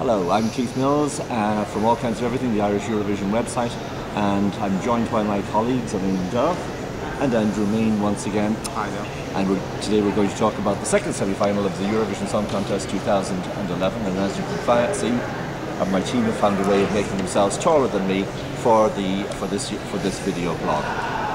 Hello, I'm Keith Mills from All Kinds of Everything, the Irish Eurovision website, and I'm joined by my colleagues Elaine Dove and Andrew Main once again. Hi there. And today we're going to talk about the second semi-final of the Eurovision Song Contest 2011, and as you can see, my team have found a way of making themselves taller than me for this video blog.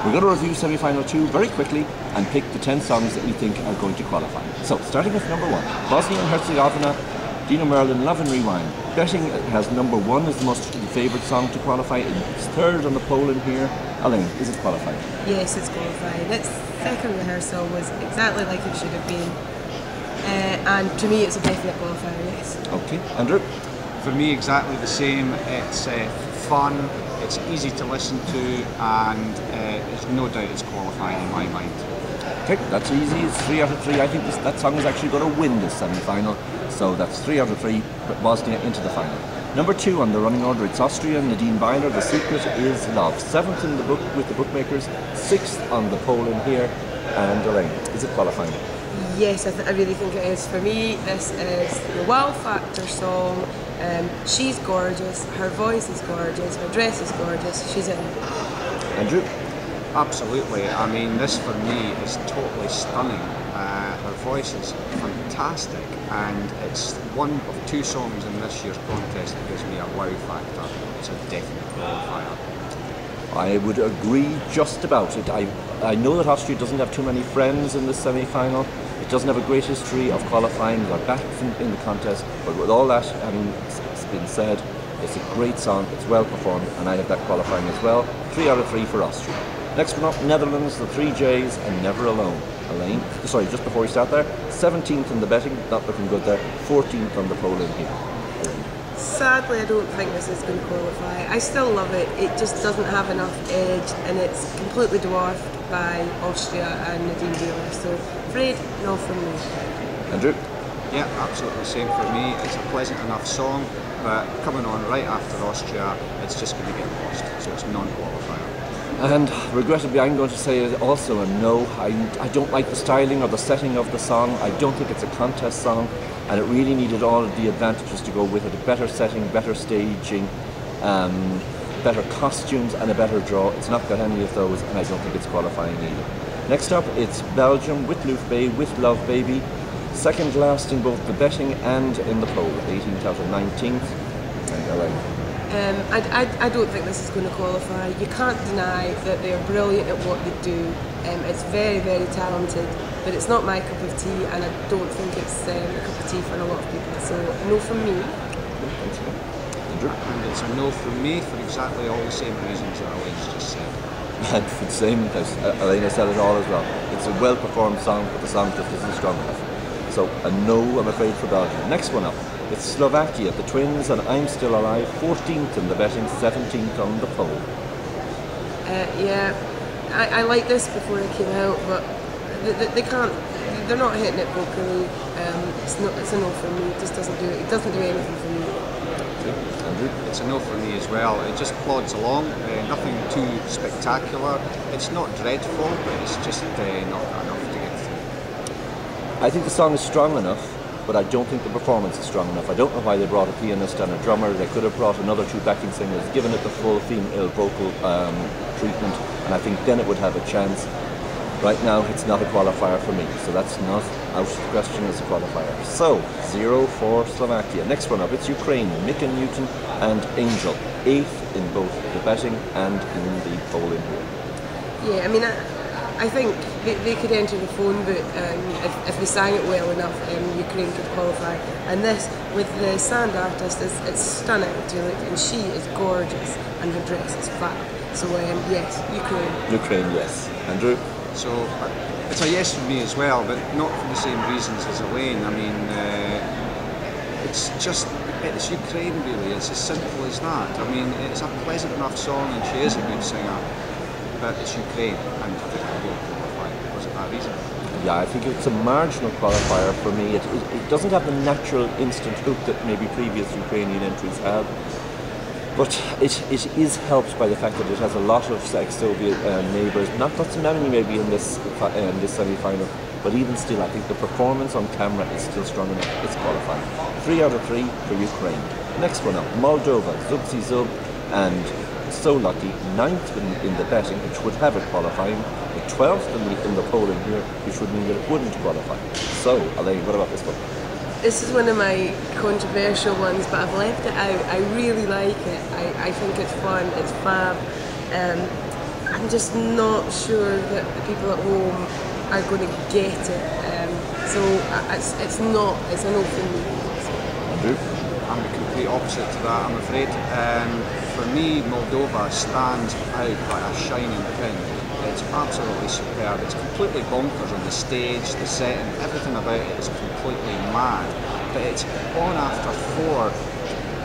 We're going to review semi-final 2 very quickly and pick the 10 songs that we think are going to qualify. So, starting with number 1, Bosnia and Herzegovina, Dino Merlin, Love and Rewind. Betting has number 1 as the favourite song to qualify. It's third on the poll in here. Elaine, is it qualified? Yes, it's qualified. Its second rehearsal was exactly like it should have been. And to me, it's a definite qualifier, yes. Okay. Andrew? For me, exactly the same. It's fun, it's easy to listen to, and there's no doubt it's qualifying in my mind. Okay, that's easy. It's 3 out of 3. I think that song is actually going to win this semi-final. So that's 3 out of 3, but Bosnia into the final. Number 2 on the running order, it's Austria, Nadine Byler, The Secret is Love. 7th in the book with the bookmakers, 6th on the poll in here. And Elaine, is it qualifying? Yes, I really think it is. For me, this is the wow factor song. She's gorgeous, her voice is gorgeous, her dress is gorgeous, she's in. Andrew? Absolutely. I mean, this for me is totally stunning. Her voice is fantastic, and it's one of 2 songs in this year's contest that gives me a wow factor. It's a definite qualifier. I would agree just about it. I know that Austria doesn't have too many friends in this semi-final. It doesn't have a great history of qualifying. They're back in the contest, but with all that having been said, it's a great song, it's well performed, and I have that qualifying as well. 3 out of 3 for Austria. Next one up, Netherlands, the 3 J's, and Never Alone. Elaine, sorry, just before we start there, 17th in the betting, not looking good there, 14th on the poll in here. Sadly, I don't think this is going to qualify. I still love it, it just doesn't have enough edge, and it's completely dwarfed by Austria and Nadine Byler, so afraid no from me. Andrew? Yeah, absolutely the same for me. It's a pleasant enough song, but coming on right after Austria, it's just going to get lost, so it's non-qualifier. And regrettably, I'm going to say also a no. I don't like the styling or the setting of the song. I don't think it's a contest song, and it really needed all of the advantages to go with it. A better setting, better staging, better costumes, and a better draw. It's not got any of those, and I don't think it's qualifying either. Next up, it's Belgium with Loof Bay, with Love Baby. Second last in both the betting and in the poll, 18th out of 19th. And Elaine. I don't think this is going to qualify. You can't deny that they're brilliant at what they do. It's very, very talented, but it's not my cup of tea, and I don't think it's a cup of tea for a lot of people. So, no from me. And it's a no from me for exactly all the same reasons that Elaine's just said. And for the same as Elaine said it all as well. It's a well-performed song, but the song just isn't strong enough. So, a no, I'm afraid, for Belgium. Next one up. It's Slovakia, the Twins, and I'm Still Alive, 14th in the betting, 17th on the poll. Yeah, I liked this before it came out, but they're not hitting it vocally. It's a no for me. It just doesn't do it. It doesn't do anything for me. Okay. Andrew? It's a no for me as well. It just plods along, nothing too spectacular. It's not dreadful, but it's just not enough to get through. I think the song is strong enough, but I don't think the performance is strong enough. I don't know why they brought a pianist and a drummer. They could have brought another 2 backing singers, given it the full female vocal treatment, and I think then it would have a chance. Right now, it's not a qualifier for me, so that's not out of the question as a qualifier. So, 0 for Slovakia. Next one up, it's Ukraine, Mick and Newton and Angel, 8th in both the betting and in the poll in here. Yeah, I mean, I think they could enter the phone book if they sang it well enough. Ukraine could qualify, and this with the sound artist it's stunning to look, and she is gorgeous, and her dress is fab. So yes, Ukraine. Ukraine, yes. Andrew? So it's a yes for me as well, but not for the same reasons as Elaine. I mean, it's Ukraine really. It's as simple as that. I mean, it's a pleasant enough song, and she is a good singer. But it's Ukraine, and I think it will qualify because of that reason. Yeah, I think it's a marginal qualifier for me. It doesn't have the natural instant hook that maybe previous Ukrainian entries have, but it is helped by the fact that it has a lot of ex-Soviet neighbours, not so many maybe in this semi-final, but even still, I think the performance on camera is still strong enough. It's qualifying. 3 out of 3 for Ukraine. Next one up, Moldova, Zubzi Zub, and so lucky, 9th in the betting, which would have it qualifying, but 12th in the poll in here, which would mean that it wouldn't qualify. So, Elaine, what about this one? This is one of my controversial ones, but I've left it out. I really like it. I think it's fun, it's fab. I'm just not sure that the people at home are going to get it. So it's not, it's a no for me. Andrew? I'm the complete opposite to that, I'm afraid. For me, Moldova stands out by a shining pin. It's absolutely superb. It's completely bonkers on the stage, the setting, everything about it is completely mad. But it's on after 4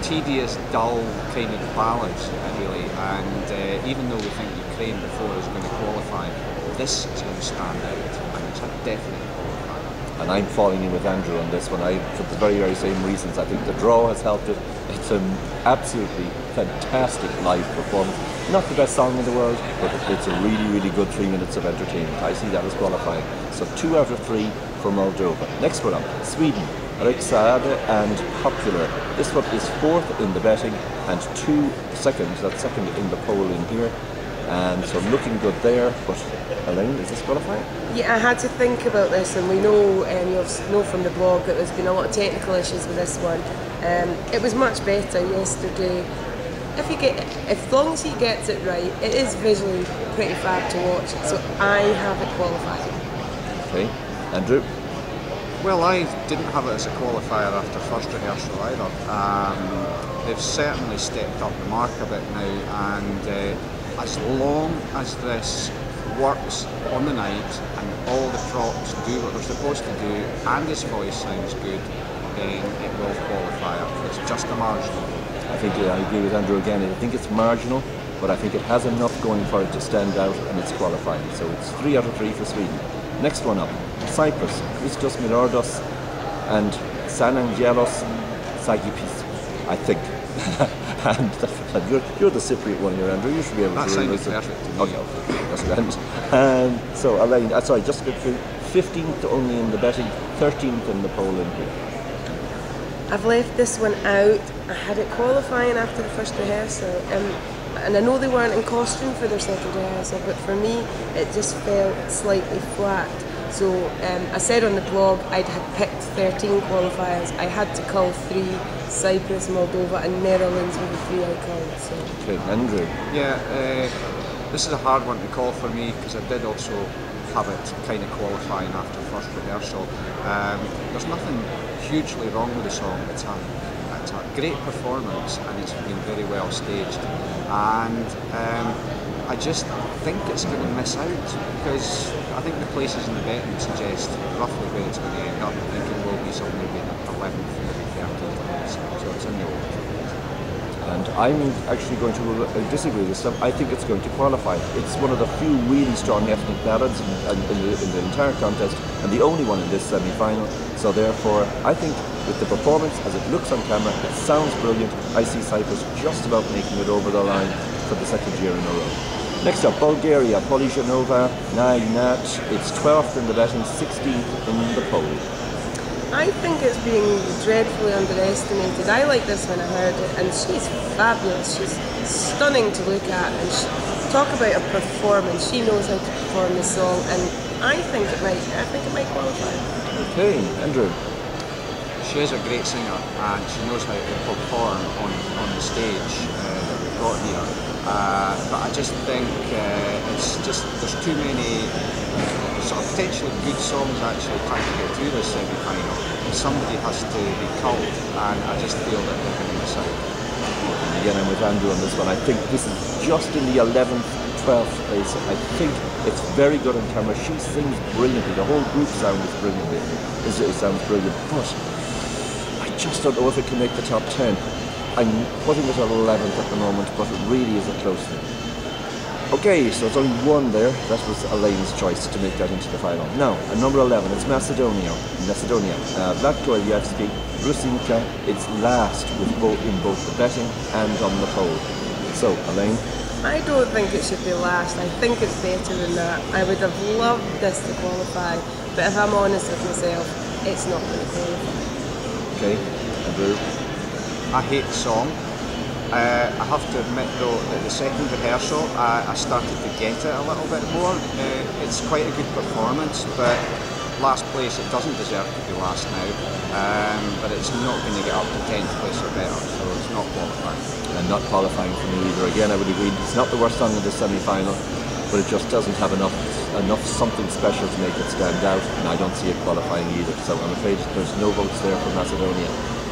tedious, dull kind of ballads, really. And even though we think Ukraine before is going to qualify, this is going to stand out, and it's a definite qualifier. And I'm falling in with Andrew on this one. For the very, very same reasons. I think the draw has helped it. It's an absolutely fantastic live performance. Not the best song in the world, but it's a really, really good 3 minutes of entertainment. I see that as qualifying. So 2 out of 3 for Moldova. Next one up, Sweden, Riksade and Popular. This one is 4th in the betting and 2 seconds. That's second in the poll in here. And so looking good there, but Elaine, is this qualifying? Yeah, I had to think about this, and we know, you know from the blog that there's been a lot of technical issues with this one. It was much better yesterday. As long as he gets it right, it is visually pretty fab to watch. So I have it qualifying. Okay, Andrew. Well, I didn't have it as a qualifier after first rehearsal either. They've certainly stepped up the mark a bit now, and as long as this works on the night and all the props do what they're supposed to do and his voice sounds good, then it will qualify. It's just a marginal. I think I agree with Andrew again. I think it's marginal, but I think it has enough going for it to stand out, and it's qualifying. So it's 3 out of 3 for Sweden. Next one up, Cyprus, Christos Milordos and Sanangelos Sagipis, I think. And you're the Cypriot one here, Andrew. You should be able that to read sounds perfect to me. Okay, that's grand. And so Elaine, sorry, just a bit through. 15th only in the betting, 13th in the poll in here. I've left this one out. I had it qualifying after the first rehearsal, and I know they weren't in costume for their second rehearsal, but for me it just felt slightly flat. So I said on the blog I'd had picked 13 qualifiers. I had to cull 3, Cyprus, Moldova and Netherlands were the 3 I culled. So. Okay, Andrew. Yeah, this is a hard one to call for me because I did also have it kind of qualifying after first rehearsal. There's nothing hugely wrong with the song. It's a great performance and it's been very well staged. And I just think it's going to miss out because I think the places in the betting suggest roughly where it's going to end up. I think it will be somewhere between 11th and 13th, so it's in the order. And I'm actually going to disagree with them. I think it's going to qualify. It's one of the few really strong ethnic ballads in the entire contest, and the only one in this semi-final. So therefore, I think with the performance as it looks on camera, it sounds brilliant. I see Cyprus just about making it over the line for the second year in a row. Next up, Bulgaria, Polijanova, Nat. It's 12th in the betting, 16th in the poll. I think it's being dreadfully underestimated. I like this when I heard it, and she's fabulous. She's stunning to look at, and talk about a performance. She knows how to perform the song, and I think it might qualify. Okay, Andrew. She is a great singer, and she knows how to perform on the stage that we've got here. But I just think there's too many sort of potentially good songs actually trying to get through this semi-final. Somebody has to be culled, and I just feel that they're going to miss out. Again, I'm with Andrew on this one. I think this is just in the 11th, 12th place. I think it's very good on camera. She sings brilliantly. The whole group sound is brilliant. It sounds brilliant, but I just don't know if it can make the top 10. I'm putting it at 11th at the moment, but it really is a close thing. Okay, so it's only one there. That was Elaine's choice to make that into the final. Now, at number 11, it's Macedonia. Vlatko Ilyevski, Rusinka. It's last in both the betting and on the poll. So, Elaine? I don't think it should be last. I think it's better than that. I would have loved this to qualify, But if I'm honest with myself, it's not going to qualify. Okay, Andrew. I hate the song. I have to admit though that the second rehearsal I started to get it a little bit more. It's quite a good performance, but last place, it doesn't deserve to be last now, but it's not going to get up to 10th place or better, so it's not qualifying. And not qualifying for me either. Again, I would agree, it's not the worst song in the semi-final, but it just doesn't have enough something special to make it stand out, and I don't see it qualifying either, so I'm afraid there's no votes there for Macedonia.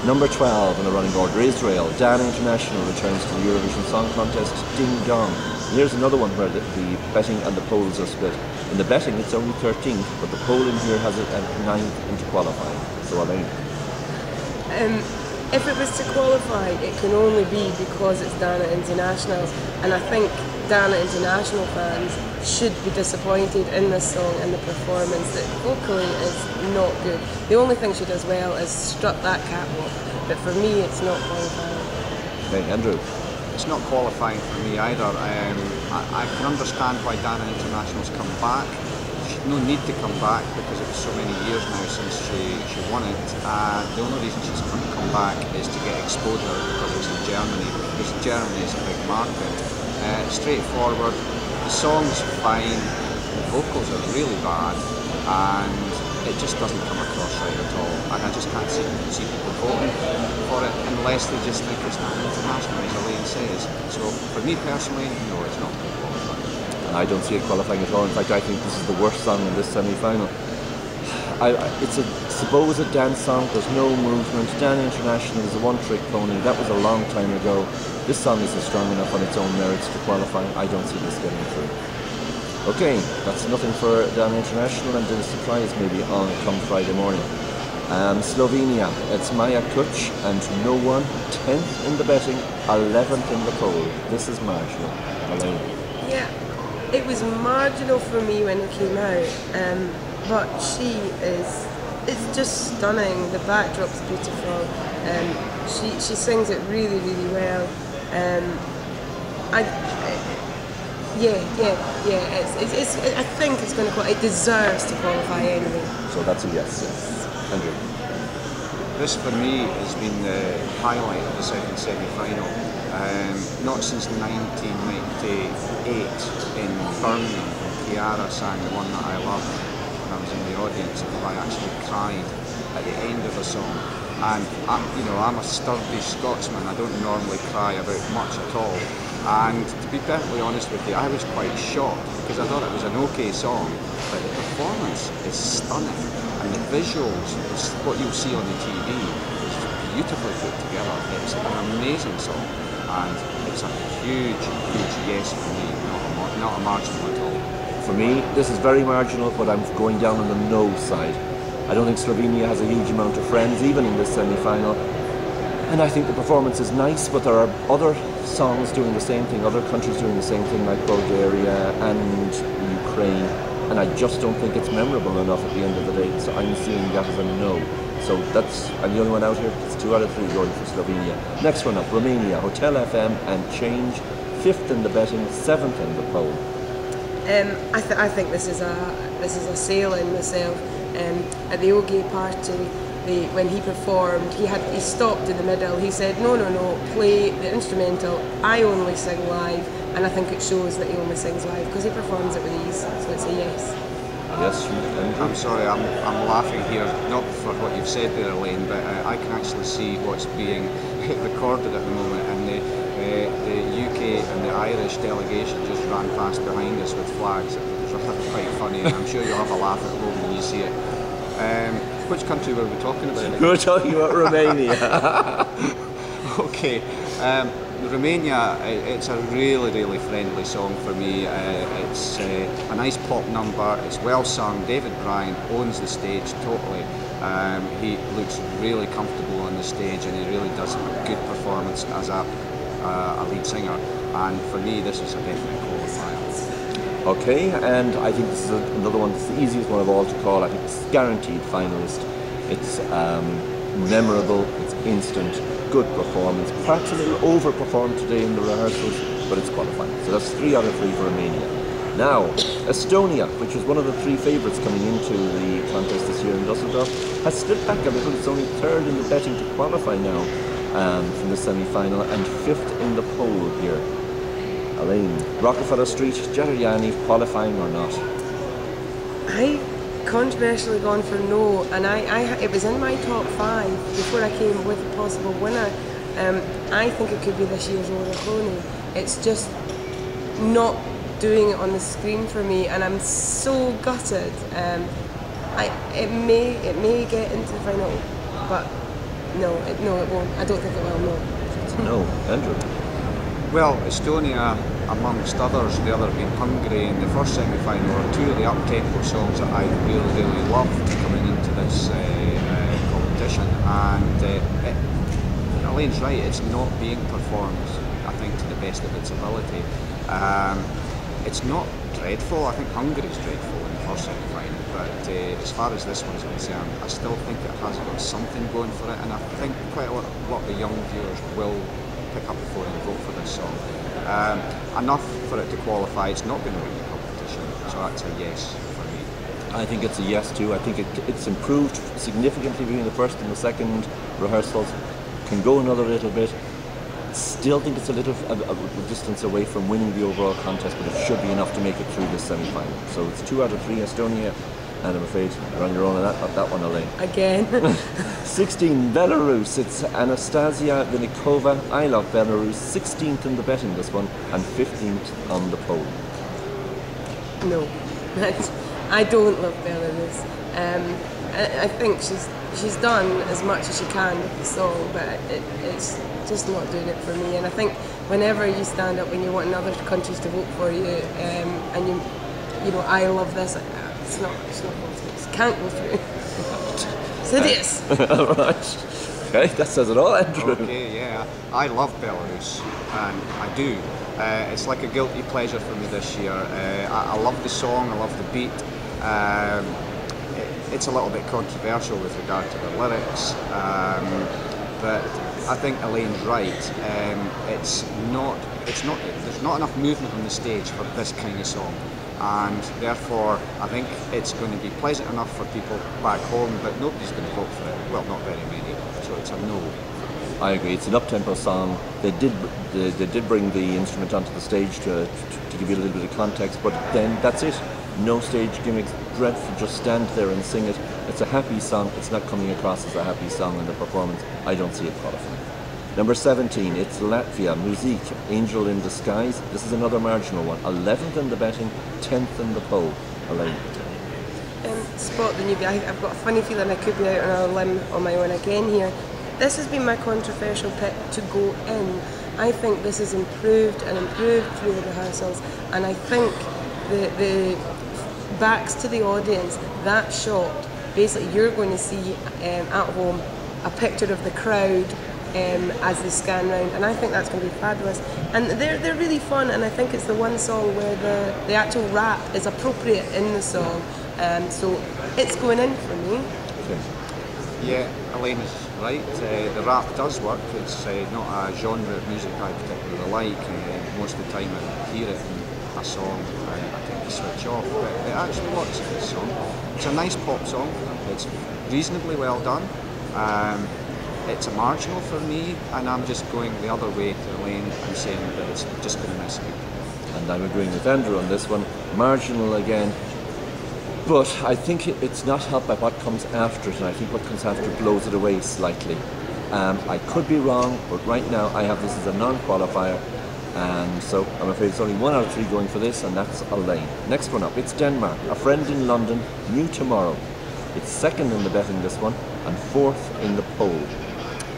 Number 12 in the running order, Israel. Dana International returns to the Eurovision Song Contest, Ding Dong. And here's another one where the betting and the polls are split. In the betting, it's only 13th, but the polling here has it at 9th into qualifying. So, Elaine. If it was to qualify, it can only be because it's Dana International, and I think Dana International fans should be disappointed in this song and the performance. That vocally is not good. The only thing she does well is strut that catwalk, but for me it's not qualifying. Okay, Andrew. It's not qualifying for me either. I can understand why Dana International's come back. No need to come back because it was so many years now since she won it. The only reason she's come back is to get exposure because it's in Germany, because Germany is a big market. Straightforward, the song's fine, the vocals are really bad, and it just doesn't come across right at all. And I just can't see people voting for it unless they just think it's not international, as Elaine says. So for me personally, no, it's not going to qualify. And I don't see it qualifying at all. In fact, I think this is the worst song in this semi-final. It's a supposed dance song, there's no movement. Dana International is a one-trick pony. That was a long time ago. This song isn't strong enough on its own merits to qualify. I don't see this getting through. Okay, that's nothing for Dana International, and a surprise maybe on come Friday morning. Slovenia, it's Maja Kuch and no one, 10th in the betting, 11th in the poll. This is marginal. Elaine. Yeah, it was marginal for me when it came out, but it's just stunning. The backdrop's beautiful. She sings it really, really well. I think it's going to qualify. It deserves to qualify anyway. So that's a yes. Andrew. This for me has been the highlight of the second semi-final. Not since 1998 in Birmingham, Chiara sang The One That I Love, and I was in the audience, and I actually cried at the end of a song. And I'm a sturdy Scotsman. I don't normally cry about much at all. And to be perfectly honest with you, I was quite shocked because I thought it was an okay song, but the performance is stunning, and the visuals, what you'll see on the TV, is beautifully put together. It's an amazing song, and it's a huge, huge yes for me, not a marginal at all. For me, this is very marginal, but I'm going down on the no side. I don't think Slovenia has a huge amount of friends, even in this semi-final. And I think the performance is nice, but there are other songs doing the same thing, other countries doing the same thing, like Bulgaria and Ukraine. And I just don't think it's memorable enough at the end of the day. So I'm seeing that as a no. So I'm the only one out here. It's 2 out of 3 going for Slovenia. Next one up, Romania, Hotel FM and Change. 5th in the betting, 7th in the poll. I think this is a sailing myself. At the Ogie party, when he performed, he stopped in the middle. He said, no, play the instrumental. I only sing live, and I think it shows that he only sings live because he performs it with ease. So it's a yes. Yes, I'm sorry, I'm laughing here, not for what you've said there, Elaine, but I can actually see what's being recorded at the moment, and the UK and the Irish delegation just ran past behind us with flags. It was quite funny. I'm sure you'll have a laugh at home when you see it. Which country were we talking about? We were talking about Romania. Okay. Romania, it's a really, really friendly song for me. It's a nice pop number, it's well sung. David Bryan owns the stage totally. He looks really comfortable on the stage, and he really does a good performance as a lead singer. And for me, this is a definite qualifier. Okay, and I think this is another one, it's the easiest one of all to call. I think it's guaranteed finalist. It's memorable, it's instant, good performance. Perhaps a little overperformed today in the rehearsals, but it's qualifying. So that's 3 out of 3 for Romania. Now, Estonia, which was one of the three favourites coming into the contest this year in Dusseldorf, has slipped back a little. It's only third in the betting to qualify now from the semi-final and fifth in the poll here. Elaine, Rockefeller Street, Gerriani, qualifying or not? I controversially gone for no, and it was in my top 5 before I came with a possible winner. I think it could be this year's Laura Clooney. It's just not doing it on the screen for me, and I'm so gutted. It may get into the final, but no, it won't. I don't think it will. No. No, Andrew. Well, Estonia, amongst others, the other being Hungary in the first semi-final, are two of the up-tempo songs that I really loved coming into this competition. And Elaine's right, it's not being performed, I think, to the best of its ability. It's not dreadful. I think Hungary's dreadful in the first semi-final, but as far as this one's concerned, I still think it has got something going for it, and I think quite a lot of the young viewers will pick up the phone and vote for this song. Enough for it to qualify. It's not going to win the competition, so that's a yes for me. I think it's a yes too. I think it's improved significantly between the first and the second rehearsals. Can go another little bit. Still think it's a little distance away from winning the overall contest, but it should be enough to make it through this semi-final. So it's 2 out of 3 Estonia, and I'm afraid you're on your own on that one, Elaine. Again. 16, Belarus. It's Anastasia Vinikova. I love Belarus. 16th in the betting this one, and 15th on the poll. No, I don't love Belarus. I think she's done as much as she can with the song, but it's just not doing it for me. And I think whenever you stand up and you want other countries to vote for you, and you know, I love this, it's not possible. It can't go through. So yes. All right. Okay, that says it all, Andrew. Okay, yeah. I love Belarus, and I do. It's like a guilty pleasure for me this year. I love the song, I love the beat. It's a little bit controversial with regard to the lyrics, but I think Elaine's right. There's not enough movement on the stage for this kind of song, and therefore I think it's going to be pleasant enough for people back home, but nobody's going to vote for it. Well, not very many, so it's a no. I agree. It's an up-tempo song. They did bring the instrument onto the stage to give you a little bit of context, but then that's it. No stage gimmicks, dreadful, just stand there and sing it. It's a happy song, it's not coming across as a happy song in the performance. I don't see it qualifying. Number 17, it's Latvia, Musique, Angel in Disguise. This is another marginal one. 11th in the betting, 10th in the poll. Elaine. Spot the newbie. I've got a funny feeling I could be out on a limb on my own again here. This has been my controversial pick to go in. I think this has improved and improved through the rehearsals, and I think the backs to the audience, that shot, basically you're going to see at home a picture of the crowd as they scan round, and I think that's going to be fabulous. And they're really fun, and I think it's the one song where the actual rap is appropriate in the song, so it's going in for me. Yeah, Elaine is right. The rap does work. It's not a genre of music I particularly like. Most of the time I hear it in a song, I tend to switch off, but it actually works in this song. It's a nice pop song. It's reasonably well done. It's a marginal for me, and I'm just going the other way to Elaine and saying that it's just going to miss me. And I'm agreeing with Andrew on this one. Marginal again. But I think it's not helped by what comes after it, and I think what comes after blows it away slightly. I could be wrong, but right now I have this as a non-qualifier, and so I'm afraid it's only 1 out of 3 going for this, and that's Elaine. Next one up, it's Denmark, A Friend in London, New Tomorrow. It's second in the betting, this one, and 4th in the poll.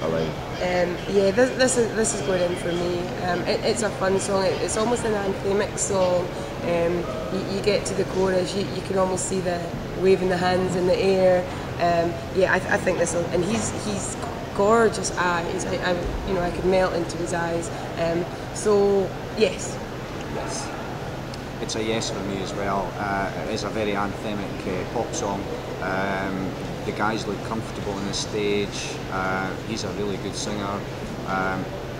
Elaine. Yeah, this is going in for me. It's a fun song. It's almost an anthemic song. You get to the chorus, you can almost see the waving the hands in the air. Yeah, I think this will, and he's gorgeous eyes. I could melt into his eyes. So yes. Yes. It's a yes for me as well. It is a very anthemic pop song. The guys look comfortable on the stage. He's a really good singer.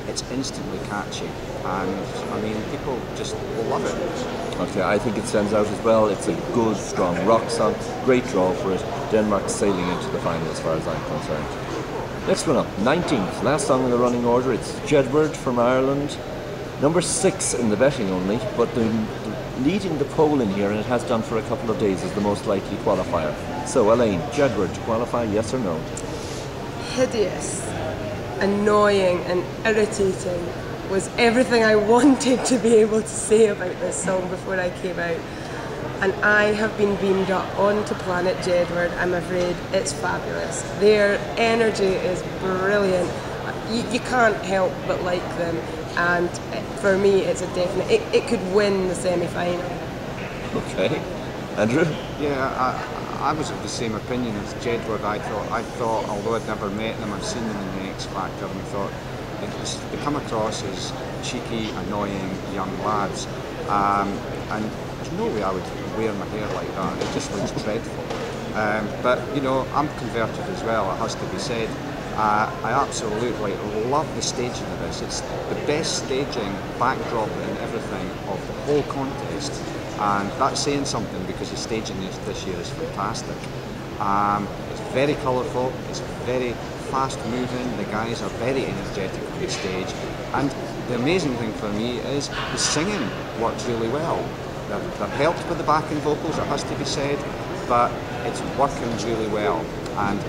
it's instantly catchy, and I mean, people just love it. Okay, I think it stands out as well. It's a good, strong rock song. Great draw for it. Denmark sailing into the final as far as I'm concerned. Next one up, 19th, last song in the running order. It's Jedward from Ireland. Number 6 in the betting only, but leading the poll in here, and it has done for a couple of days, is the most likely qualifier. So, Elaine, Jedward to qualify, yes or no? Hideous, annoying and irritating was everything I wanted to be able to say about this song before I came out. And I have been beamed up onto Planet Jedward. I'm afraid it's fabulous. Their energy is brilliant. You can't help but like them. And for me, it's a definite. It could win the semi-final. Okay, Andrew. Yeah, I was of the same opinion as Jedward. I thought, although I'd never met them, I've seen them in the X Factor, and I thought they come across as cheeky, annoying young lads. And there's no way I would wear my hair like that. It just looks dreadful. But you know, I'm converted as well. It has to be said. I absolutely love the staging of this. It's the best staging, backdrop and everything of the whole contest, and that's saying something because the staging this year is fantastic. It's very colourful, it's very fast moving, the guys are very energetic on the stage, and the amazing thing for me is the singing works really well. They're helped with the backing vocals, it has to be said, but it's working really well. And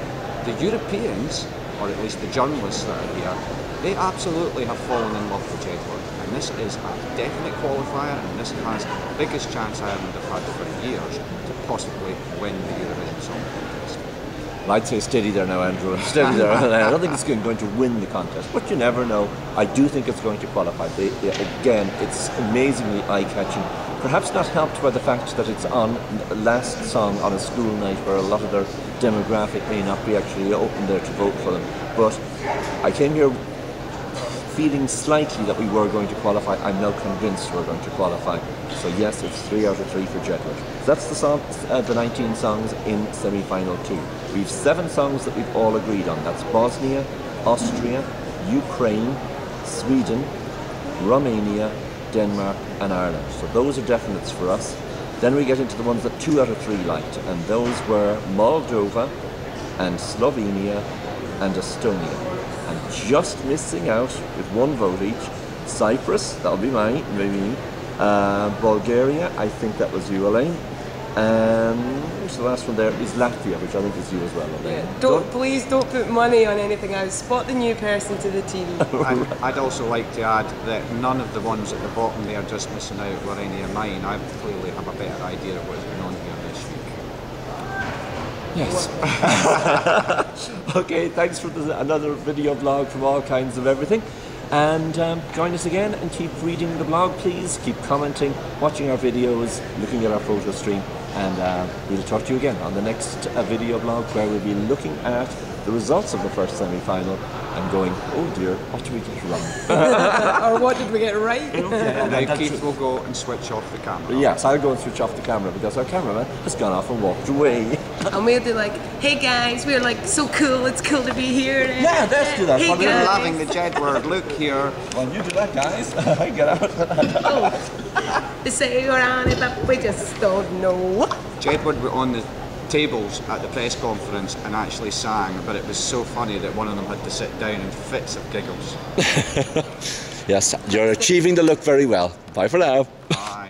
the Europeans, or at least the journalists that are here, they absolutely have fallen in love with Jedward, and this is a definite qualifier, and this has the biggest chance Ireland have had for years to possibly win the Eurovision Song Contest. Well, I'd say steady there now, Andrew. Steady there. I don't think it's going to win the contest, but you never know. I do think it's going to qualify. Again, it's amazingly eye-catching. Perhaps not helped by the fact that it's on last song on a school night where a lot of their demographic may not be actually open there to vote for them. But I came here feeling slightly that we were going to qualify. I'm now convinced we're going to qualify. So yes, it's 3 out of 3 for Jedward. So that's the 19 songs in semi-final 2. We've 7 songs that we've all agreed on. That's Bosnia, Austria, Ukraine, Sweden, Romania, Denmark and Ireland. So those are definites for us. Then we get into the ones that 2 out of 3 liked, and those were Moldova and Slovenia and Estonia. And just missing out with 1 vote each, Cyprus, that'll be maybe Bulgaria, I think that was you, Elaine. So the last one there is Latvia, which I think is you as well, Elaine. Yeah, please don't put money on anything. I spot the new person to the team. And I'd also like to add that none of the ones at the bottom there just missing out were any of mine. I clearly have a better idea of what's going on here this week. Yes. Okay, thanks for another video blog from all kinds of everything. And join us again and keep reading the blog, please. Keep commenting, watching our videos, looking at our photo stream. And we'll talk to you again on the next video blog, where we'll be looking at the results of the first semi-final and going, oh dear, what did we get wrong? Or what did we get right? And then Keith will go and switch off the camera. Yes, I'll go and switch off the camera because our cameraman has gone off and walked away. And we'll be like, hey guys, we're like so cool, it's cool to be here. Yeah, let's do that. Hey We're guys. loving the Jedward look here. Well, you do that, guys. Get out. Oh, they say you're on it, but we just don't know. Jedward were on the tables at the press conference and actually sang, but it was so funny that one of them had to sit down in fits of giggles. Yes, you're achieving the look very well. Bye for now.